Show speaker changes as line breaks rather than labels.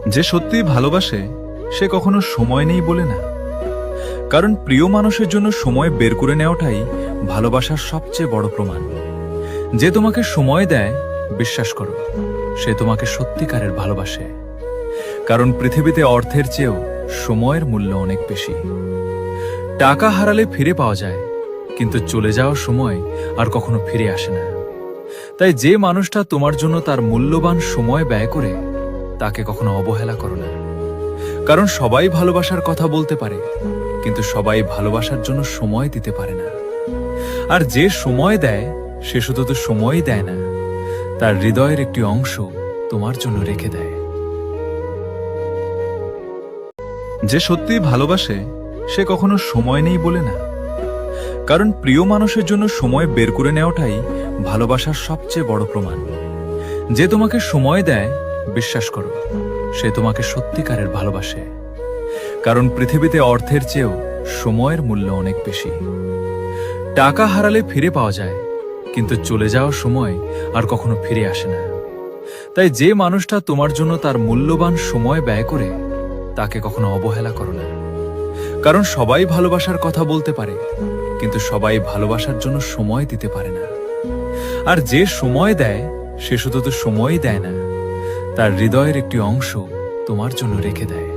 যে সত্যি ভালোবাসে সে কখনো সময় নেই বলে না। কারণ প্রিয় মানুষের জন্য সময় বের করে নেওয়াটাই ভালোবাসার সবচেয়ে বড় প্রমাণ। যে তোমাকে সময় দেয়, বিশ্বাস করো সে তোমাকে সত্যিকারের ভালোবাসে। কারণ পৃথিবীতে অর্থের চেয়েও সময়ের মূল্য অনেক বেশি। টাকা হারালে ফিরে পাওয়া যায়, কিন্তু চলে যাওয়ার সময় আর কখনো ফিরে আসে না। তাই যে মানুষটা তোমার জন্য তার মূল্যবান সময় ব্যয় করে, তাকে কখনো অবহেলা করো না। কারণ সবাই ভালোবাসার কথা বলতে পারে, কিন্তু সবাই ভালোবাসার জন্য সময় দিতে পারে না। আর যে সময় দেয় সে শুধু তো সময়ই দেয় না, তার হৃদয়ের একটি অংশ তোমার জন্য রেখে দেয়। যে সত্যি ভালোবাসে সে কখনো সময় নেই বলে না। কারণ প্রিয় মানুষের জন্য সময় বের করে নেওয়াটাই ভালোবাসার সবচেয়ে বড় প্রমাণ। যে তোমাকে সময় দেয়, বিশ্বাস করো সে তোমাকে সত্যিকারের ভালোবাসে। কারণ পৃথিবীতে অর্থের চেয়েও সময়ের মূল্য অনেক বেশি। টাকা হারালে ফিরে পাওয়া যায়, কিন্তু চলে যাওয়ার সময় আর কখনো ফিরে আসে না। তাই যে মানুষটা তোমার জন্য তার মূল্যবান সময় ব্যয় করে, তাকে কখনো অবহেলা করো না। কারণ সবাই ভালোবাসার কথা বলতে পারে, কিন্তু সবাই ভালোবাসার জন্য সময় দিতে পারে না। আর যে সময় দেয় সে শুধু তো সময়ই দেয় না, তার হৃদয়ের একটি অংশ তোমার জন্য রেখে দেয়।